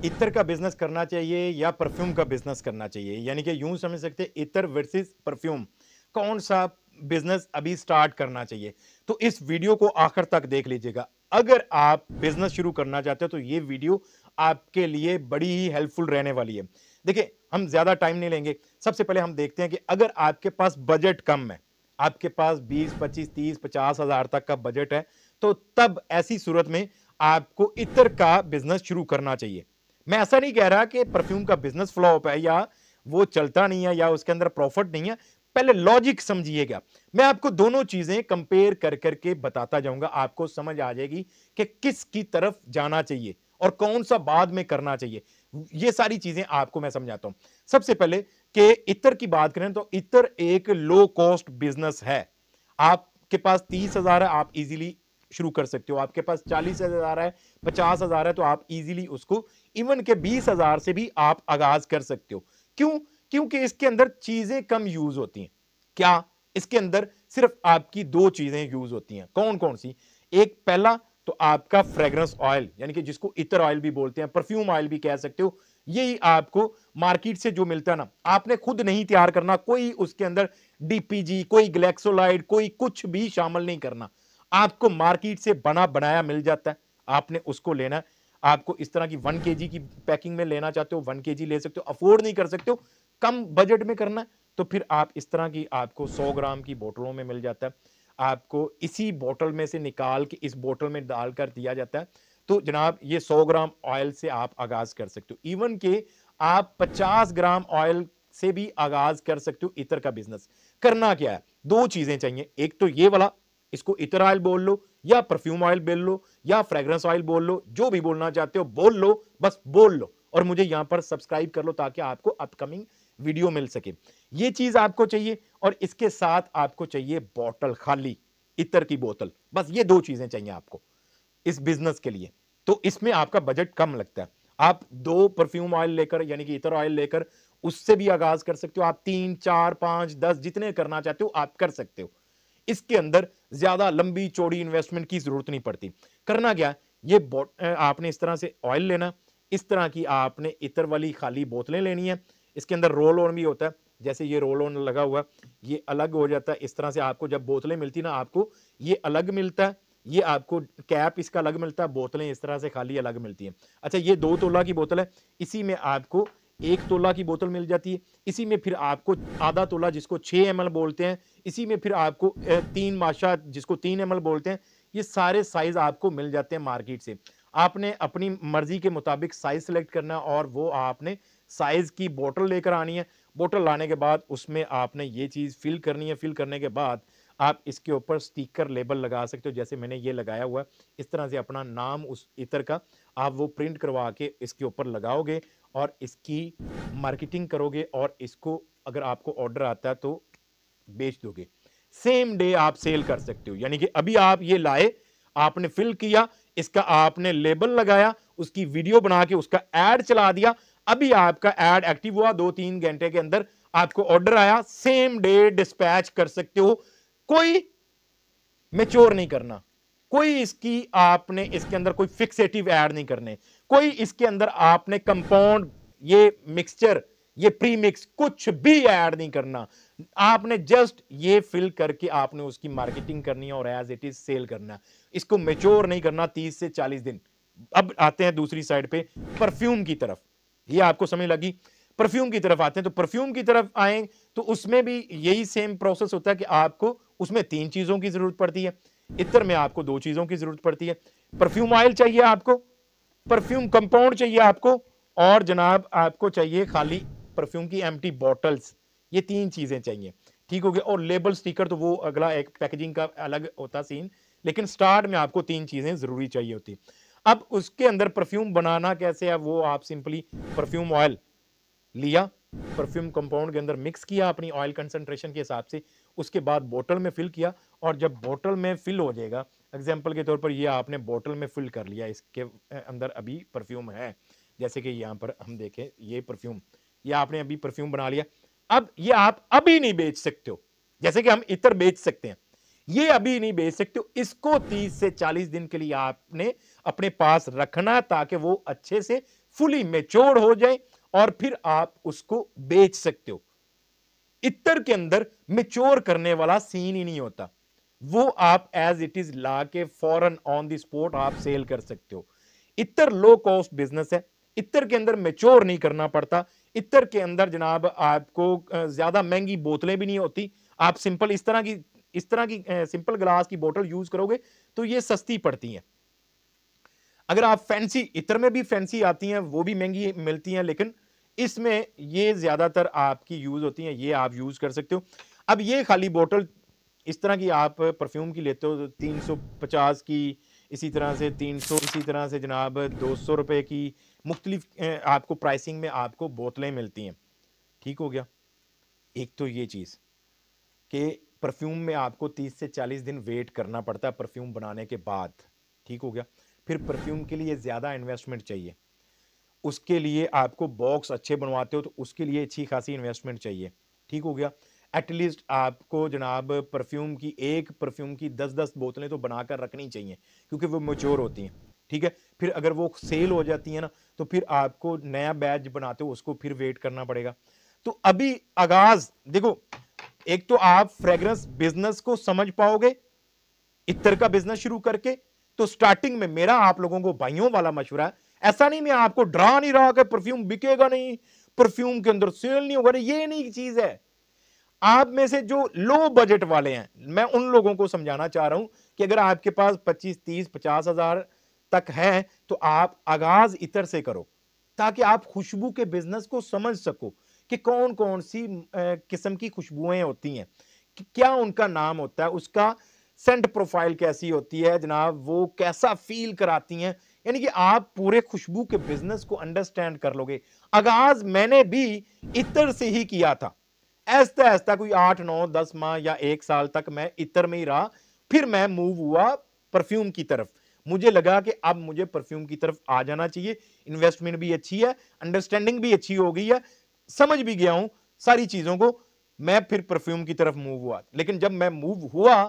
इत्र का बिजनेस करना चाहिए या परफ्यूम का बिजनेस करना चाहिए, यानी कि यूं समझ सकते हैं इत्र वर्सेस परफ्यूम, कौन सा बिजनेस अभी स्टार्ट करना चाहिए। तो इस वीडियो को आखिर तक देख लीजिएगा। अगर आप बिजनेस शुरू करना चाहते हो तो ये वीडियो आपके लिए बड़ी ही हेल्पफुल रहने वाली है। देखिए, हम ज्यादा टाइम नहीं लेंगे। सबसे पहले हम देखते हैं कि अगर आपके पास बजट कम है, आपके पास 20 25 30 50 हजार तक का बजट है, तो तब ऐसी सूरत में आपको इत्र का बिजनेस शुरू करना चाहिए। मैं ऐसा नहीं कह रहा कि परफ्यूम का बिजनेस फ्लॉप है या वो चलता नहीं है या उसके अंदर प्रॉफिट नहीं है। पहले लॉजिक समझिएगा। मैं आपको दोनों चीजें कंपेयर कर करके बताता जाऊंगा, आपको समझ आ जाएगी कि किस की तरफ जाना चाहिए और कौन सा बाद में करना चाहिए। ये सारी चीजें आपको मैं समझाता हूं। सबसे पहले कि इत्र की बात करें तो इत्र एक लो कॉस्ट बिजनेस है। आपके पास 30,000 है, आप इजीली शुरू कर सकते हो। आपके पास 40,000 है, 50,000 है, तो आप इजीली उसको इवन के 20,000 से भी आप आगाज कर सकते हो। क्यों? क्योंकि इसके अंदर चीजें कम यूज होती हैं। क्या? इसके अंदर सिर्फ आपकी दो चीजें यूज होती हैं। कौन कौन सी? एक, पहला तो आपका फ्रेग्रेंस ऑयल, यानी कि जिसको इत्र ऑयल भी बोलते हैं, परफ्यूम ऑयल भी कह सकते हो। यही आपको मार्केट से जो मिलता है ना, आपने खुद नहीं तैयार करना। कोई उसके अंदर डीपीजी, कोई ग्लैक्सोलाइड, कोई कुछ भी शामिल नहीं करना। आपको मार्केट से बना बनाया मिल जाता है, आपने उसको लेना है। आपको इस तरह की 1 kg की पैकिंग में लेना चाहते हो, 1 kg ले सकते हो। अफोर्ड नहीं कर सकते हो, कम बजट में करना है, तो फिर आप इस तरह की आपको 100 ग्राम की बोतलों में मिल जाता है। आपको इसी बोतल में से निकाल के इस बोतल में डालकर दिया जाता है। तो जनाब, ये 100 ग्राम ऑयल से आप आगाज कर सकते हो। इवन के आप 50 ग्राम ऑयल से भी आगाज कर सकते हो इत्र का बिजनेस। करना क्या है? दो चीजें चाहिए। एक तो ये वाला, इसको इत्र ऑयल बोल लो या परफ्यूम ऑयल बोल लो या फ्रेग्रेंस ऑयल बोल लो, जो भी बोलना चाहते हो बोल लो, बस बोल लो। और मुझे यहां पर सब्सक्राइब कर लो ताकि आपको अपकमिंग वीडियो मिल सके। ये चीज आपको चाहिए और इसके साथ आपको चाहिए बोतल, खाली इत्र की बोतल। बस ये दो चीजें चाहिए आपको इस बिजनेस के लिए। तो इसमें आपका बजट कम लगता है। आप दो परफ्यूम ऑयल लेकर, यानी कि इत्र ऑयल लेकर, उससे भी आगाज कर सकते हो। आप 3 4 5 10 जितने करना चाहते हो आप कर सकते हो। इसके अंदर ज्यादा लंबी चौड़ी इन्वेस्टमेंट की जरूरत नहीं पड़ती। करना क्या? ये आपने इस तरह से ऑयल लेना, इस तरह की आपने इत्र वाली खाली बोतलें लेनी है। इसके अंदर रोल ऑन भी होता है, जैसे ये रोल ऑन लगा हुआ, ये अलग हो जाता है। इस तरह से आपको जब बोतलें मिलती ना, आपको ये अलग मिलता है, ये आपको कैप इसका अलग मिलता है, बोतलें इस तरह से खाली अलग मिलती हैं। अच्छा, ये 2 तोला की बोतल है, इसी में आपको 1 तोला की बोतल मिल जाती है। इसी में फिर आपको आधा तोला, जिसको 6 ml बोलते हैं, इसी में फिर आपको 3 माशा, जिसको 3 ml बोलते हैं। ये सारे साइज आपको मिल जाते हैं मार्केट से। आपने अपनी मर्जी के मुताबिक साइज सेलेक्ट करना है और वो आपने साइज की बोतल लेकर आनी है। बोतल लाने के बाद उसमें आपने ये चीज फिल करनी है। फिल करने के बाद आप इसके ऊपर स्टिकर लेबल लगा सकते हो, जैसे मैंने ये लगाया हुआ है। इस तरह से अपना नाम उस इत्र का आप वो प्रिंट करवा के इसके ऊपर लगाओगे और इसकी मार्केटिंग करोगे और इसको अगर आपको ऑर्डर आता है तो बेच दोगे। सेम डे आप सेल कर सकते हो। यानी कि अभी आप ये लाए, आपने फिल किया, इसका आपने लेबल लगाया, उसकी वीडियो बना के उसका एड चला दिया। अभी आपका एड एक्टिव हुआ, 2-3 घंटे के अंदर आपको ऑर्डर आया, सेम डे डिस्पैच कर सकते हो। कोई मेच्योर नहीं करना, कोई इसकी आपने इसके अंदर कोई फिक्सेटिव ऐड नहीं करने, कोई इसके अंदर आपने कंपाउंड, ये मिक्सचर, ये प्री मिक्स कुछ भी ऐड नहीं करना। आपने जस्ट ये फिल करके आपने उसकी मार्केटिंग करनी है और एज इट इज सेल करना है। इसको मेच्योर नहीं करना 30 से 40 दिन। अब आते हैं दूसरी साइड पे, परफ्यूम की तरफ। ये आपको समझ लगी? परफ्यूम की तरफ आते हैं। तो परफ्यूम की तरफ आए तो उसमें भी यही सेम प्रोसेस होता है कि आपको उसमें 3 चीजों की जरूरत पड़ती है। इत्र में आपको 2 चीजों की जरूरत पड़ती है। परफ्यूम ऑयल चाहिए आपको, परफ्यूम कंपाउंड चाहिए आपको, और जनाब आपको चाहिए खाली परफ्यूम की एम्प्टी बॉटल्स। ये 3 चीजें चाहिए। ठीक हो गया। और लेबल स्टिकर तो वो अगला एक पैकेजिंग का अलग होता सीन, लेकिन स्टार्ट में आपको 3 चीजें जरूरी चाहिए होती। अब उसके अंदर परफ्यूम बनाना कैसे है, वो आप सिंपली परफ्यूम ऑयल लिया, परफ्यूम कंपाउंड के अंदर मिक्स किया अपनी ऑयल कंसंट्रेशन के हिसाब से, उसके बाद बोतल में फिल किया। और जब बोतल में फिल हो जाएगा, एग्जांपल के तौर पर ये आपने बोतल में फिल कर लिया, इसके अंदर अभी परफ्यूम है, जैसे कि यहाँ पर हम देखें ये परफ्यूम, ये आपने अभी परफ्यूम बना लिया। अब ये आप अभी नहीं बेच सकते हो, जैसे कि हम इत्र बेच सकते हैं, ये अभी नहीं बेच सकते हो। इसको 30 से 40 दिन के लिए आपने अपने पास रखना ताकि वो अच्छे से फुली मेच्योर हो जाए और फिर आप उसको बेच सकते हो। इत्र के अंदर मेच्योर करने वाला सीन ही नहीं होता, वो आप एज इट इज ला के फौरन ऑन द स्पॉट आप सेल कर सकते हो। इत्र लो कॉस्ट बिजनेस है, इत्र के अंदर मेच्योर नहीं करना पड़ता, इत्र के अंदर जनाब आपको ज्यादा महंगी बोतलें भी नहीं होती। आप सिंपल इस तरह की सिंपल ग्लास की बोतल यूज करोगे तो ये सस्ती पड़ती हैं। अगर आप फैंसी, इत्र में भी फैंसी आती हैं, वो भी महंगी मिलती हैं, लेकिन इसमें ये ज्यादातर आपकी यूज होती हैं, ये आप यूज कर सकते हो। अब ये खाली बोतल इस तरह की आप परफ्यूम की लेते हो तो 350 की, इसी तरह से 300, इसी तरह से जनाब 200 रुपए की मुख्तलिफ आपको प्राइसिंग में आपको बोतलें मिलती हैं। ठीक हो गया। एक तो ये चीज कि परफ्यूम में आपको 30 से 40 दिन वेट करना पड़ता है परफ्यूम बनाने के बाद। ठीक हो गया। फिर परफ्यूम के लिए ज्यादा इन्वेस्टमेंट चाहिए, उसके लिए आपको बॉक्स अच्छे बनवाते हो तो उसके लिए अच्छी खासी इन्वेस्टमेंट चाहिए। ठीक हो गया। एटलीस्ट आपको जनाब एक परफ्यूम की 10-10 बोतलें तो बनाकर रखनी चाहिए, क्योंकि वो मैच्योर होती हैं। ठीक है। फिर अगर वो सेल हो जाती है ना, तो फिर आपको नया बैच बनाते हो उसको फिर वेट करना पड़ेगा। तो अभी आगाज देखो, एक तो आप फ्रेग्रेंस बिजनेस को समझ पाओगे इत्र का बिजनेस शुरू करके। तो स्टार्टिंग में मेरा आप लोगों को भाइयों वाला मशवरा है, ऐसा नहीं मैं आपको डरा नहीं रहा कि परफ्यूम बिकेगा नहीं, परफ्यूम के अंदर सेल नहीं होगा, ये नहीं चीज है। आप में से जो लो बजट वाले हैं, मैं उन लोगों को समझाना चाह रहा हूं कि अगर आपके पास 25, 30, 50 हजार तक है तो आप आगाज इत्र से करो, ताकि आप खुशबू के बिजनेस को समझ सको कि कौन कौन सी किस्म की खुशबुएं होती हैं, क्या उनका नाम होता है, उसका सेंट प्रोफाइल कैसी होती है जनाब, वो कैसा फील कराती हैं। यानी कि आप पूरे खुशबू के बिजनेस को अंडरस्टैंड कर लोगे। आगाज मैंने भी इत्र से ही किया था, ऐसा ऐसा कोई 8, 9, 10 माह या 1 साल तक मैं इत्र में ही रहा। फिर मैं मूव हुआ परफ्यूम की तरफ। मुझे लगा कि अब मुझे परफ्यूम की तरफ आ जाना चाहिए, इन्वेस्टमेंट भी अच्छी है, अंडरस्टैंडिंग भी अच्छी हो गई है, समझ भी गया हूं सारी चीजों को। मैं फिर परफ्यूम की तरफ मूव हुआ, लेकिन जब मैं मूव हुआ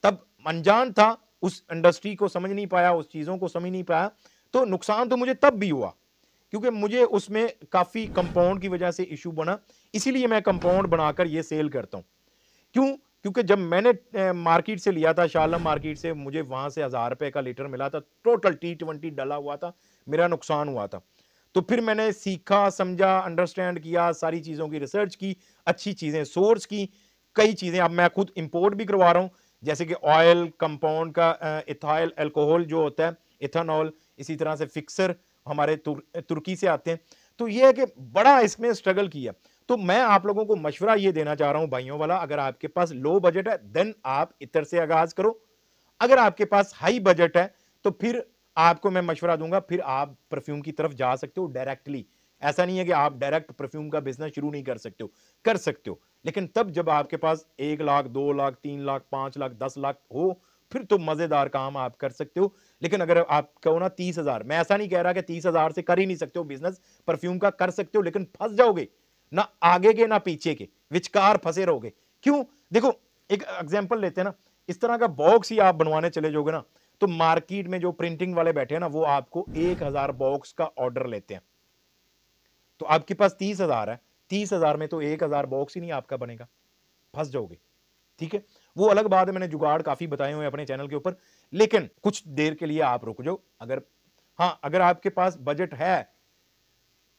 तब अनजान था, उस इंडस्ट्री को समझ नहीं पाया, उस चीजों को समझ नहीं पाया, तो नुकसान तो मुझे तब भी हुआ, क्योंकि मुझे उसमें काफी कंपाउंड की वजह से इशू बना। इसीलिए मैं कंपाउंड बनाकर ये सेल करता हूं। क्यों? क्योंकि जब मैंने मार्केट से लिया था, शालम मार्केट से, मुझे वहां से 1000 रुपए का लीटर मिला था, टोटल T20 डला हुआ था, मेरा नुकसान हुआ था। तो फिर मैंने सीखा, समझा, अंडरस्टैंड किया, सारी चीजों की रिसर्च की, अच्छी चीजें सोर्स की, कई चीजें अब मैं खुद इंपोर्ट भी करवा रहा हूं, जैसे कि ऑयल, कंपाउंड का इथाइल अल्कोहल जो होता है, इथेनॉल, इसी तरह से फिक्सर हमारे तुर्की से आते हैं। तो ये है कि बड़ा इसमें स्ट्रगल किया। तो मैं आप लोगों को मशवरा ये देना चाह रहा हूं भाइयों वाला, अगर आपके पास लो बजट है देन आप इत्र से आगाज करो, अगर आपके पास हाई बजट है तो फिर आपको मैं मशवरा दूंगा, फिर आप परफ्यूम की तरफ जा सकते हो डायरेक्टली। ऐसा नहीं है कि आप डायरेक्ट परफ्यूम का बिजनेस शुरू नहीं कर सकते हो, कर सकते हो, लेकिन तब जब आपके पास 1 लाख, 2 लाख, 3 लाख, 5 लाख, 10 लाख हो, फिर तो मजेदार काम आप कर सकते हो। लेकिन अगर आप कहो ना 30,000, मैं ऐसा नहीं कह रहा कि 30,000 से कर ही नहीं सकते हो बिजनेस परफ्यूम का, कर सकते हो, लेकिन फंस जाओगे, ना आगे के ना पीछे के, विचकार फंसे रहोगे। क्यों? देखो एक एग्जांपल लेते हैं ना, इस तरह का बॉक्स ही आप बनवाने चले जाओगे ना, तो मार्केट में जो प्रिंटिंग वाले बैठे हैं ना, वो आपको 1000 बॉक्स का ऑर्डर लेते हैं। तो आपके पास 30,000 है, 30,000 में तो 1000 बॉक्स ही नहीं आपका बनेगा, फंस जाओगे। ठीक है। वो अलग बात है, मैंने जुगाड़ काफी बताए हुए अपने चैनल के ऊपर, लेकिन कुछ देर के लिए आप रुक जाओ। अगर हाँ, अगर आपके पास बजट है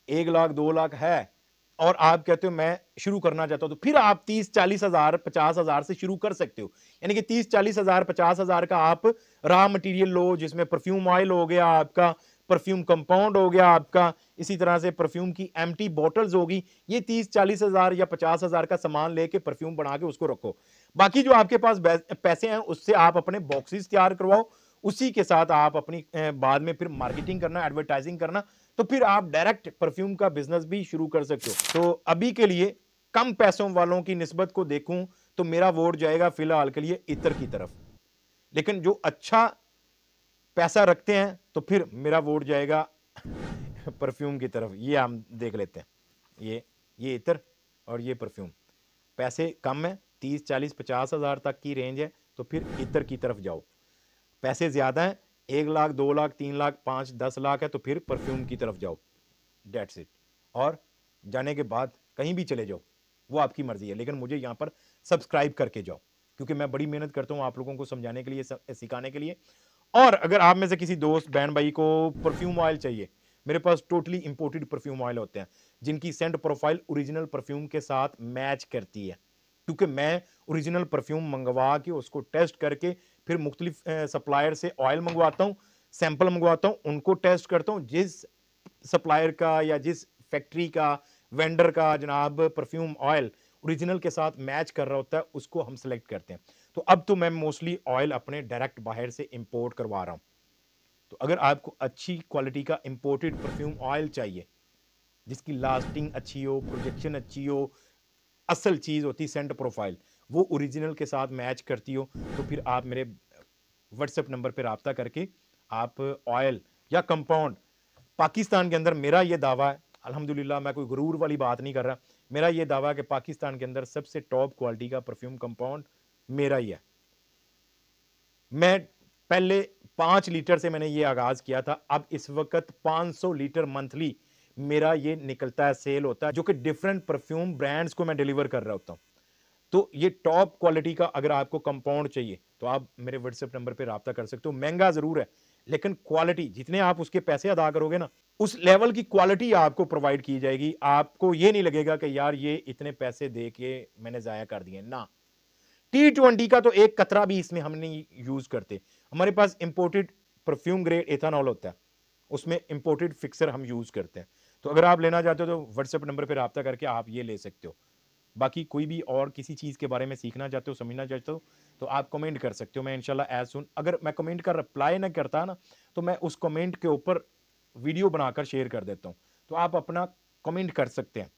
1 लाख, 2 लाख है, और आप कहते हो मैं शुरू करना चाहता हूं, तो फिर आप 30-40 हजार, 50 हजार से शुरू कर सकते हो। यानी कि 30-40 हजार, 50 हजार का आप रॉ मटेरियल लो, जिसमें परफ्यूम ऑयल हो गया आपका, परफ्यूम कंपाउंड हो गया आपका, इसी तरह से परफ्यूम की एम्प्टी बॉटल्स होगी। ये 30-40 हजार या 50 हजार का सामान लेके परफ्यूम बना के उसको रखो। बाकी जो आपके पास पैसे हैं उससे आप अपने बॉक्सेस तैयार करवाओ, उसी के साथ आप अपनी बाद में फिर मार्केटिंग करना, एडवर्टाइजिंग करना, तो फिर आप डायरेक्ट परफ्यूम का बिजनेस भी शुरू कर सकते हो। तो अभी के लिए कम पैसों वालों की निस्बत को देखूं तो मेरा वोट जाएगा फिलहाल के लिए इत्र की तरफ, लेकिन जो अच्छा पैसा रखते हैं तो फिर मेरा वोट जाएगा परफ्यूम की तरफ। ये हम देख लेते हैं, ये इत्र और ये परफ्यूम। पैसे कम है, 30, 40, 50 हजार तक की रेंज है, तो फिर इत्र की तरफ जाओ। पैसे ज्यादा हैं, 1 लाख, 2 लाख, 3 लाख, 5, 10 लाख है, तो फिर परफ्यूम की तरफ जाओ। That's it. और जाने के बाद कहीं भी चले जाओ, वो आपकी मर्जी है, लेकिन मुझे यहाँ पर सब्सक्राइब करके जाओ, क्योंकि मैं बड़ी मेहनत करता हूँ आप लोगों को समझाने के लिए, सिखाने के लिए। और अगर आप में से किसी दोस्त बहन भाई को परफ्यूम ऑयल चाहिए, मेरे पास टोटली इंपोर्टेड परफ्यूम ऑयल होते हैं जिनकी सेंट प्रोफाइल ओरिजिनल परफ्यूम के साथ मैच करती है, क्योंकि मैं ओरिजिनल परफ्यूम मंगवा के उसको टेस्ट करके फिर मुख्तलिफ सप्लायर से ऑयल मंगवाता हूँ, सैंपल मंगवाता हूँ, उनको टेस्ट करता हूँ। जिस सप्लायर का या जिस फैक्ट्री का, वेंडर का जनाब परफ्यूम ऑयल ओरिजिनल के साथ मैच कर रहा होता है, उसको हम सेलेक्ट करते हैं। तो अब तो मैं मोस्टली ऑयल अपने डायरेक्ट बाहर से इंपोर्ट करवा रहा हूं। तो अगर आपको अच्छी क्वालिटी का इंपोर्टेड परफ्यूम ऑयल चाहिए जिसकी लास्टिंग अच्छी हो, प्रोजेक्शन अच्छी हो, असल चीज होती सेंट प्रोफाइल, वो ओरिजिनल के साथ मैच करती हो, तो फिर आप मेरे व्हाट्सएप नंबर पर रब्ता करके आप ऑयल या कंपाउंड पाकिस्तान के अंदर, मेरा ये दावा है अल्हम्दुलिल्लाह, मैं कोई गुरूर वाली बात नहीं कर रहा, मेरा ये दावा है कि पाकिस्तान के अंदर सबसे टॉप क्वालिटी का परफ्यूम कंपाउंड मेरा ही है। मैं पहले 5 लीटर से मैंने ये आगाज किया था, अब इस वक्त 500 लीटर मंथली मेरा ये निकलता है, सेल होता है, जो कि डिफरेंट परफ्यूम ब्रांड्स को मैं डिलीवर कर रहा होता हूं। तो ये टॉप क्वालिटी का अगर आपको कंपाउंड चाहिए तो आप मेरे व्हाट्सएप नंबर पे राब्ता कर सकते हो। महंगा जरूर है, लेकिन क्वालिटी जितने आप उसके पैसे अदा करोगे ना, उस लेवल की क्वालिटी आपको प्रोवाइड की जाएगी। आपको ये नहीं लगेगा कि यार ये इतने पैसे दे के मैंने जाया कर दिए ना। T20 का तो एक कतरा भी इसमें हम नहीं यूज करते। हमारे पास इंपोर्टेड परफ्यूम ग्रेड एथानॉल होता है, उसमें इंपोर्टेड फिक्सर हम यूज करते हैं। तो अगर आप लेना चाहते हो तो व्हाट्सएप नंबर पर राब्ता करके आप ये ले सकते हो। बाकी कोई भी और किसी चीज़ के बारे में सीखना चाहते हो, समझना चाहते हो, तो आप कमेंट कर सकते हो। मैं इंशाल्लाह एज सुन, अगर मैं कमेंट का रिप्लाई ना करता ना, तो मैं उस कमेंट के ऊपर वीडियो बनाकर शेयर कर देता हूँ। तो आप अपना कमेंट कर सकते हैं।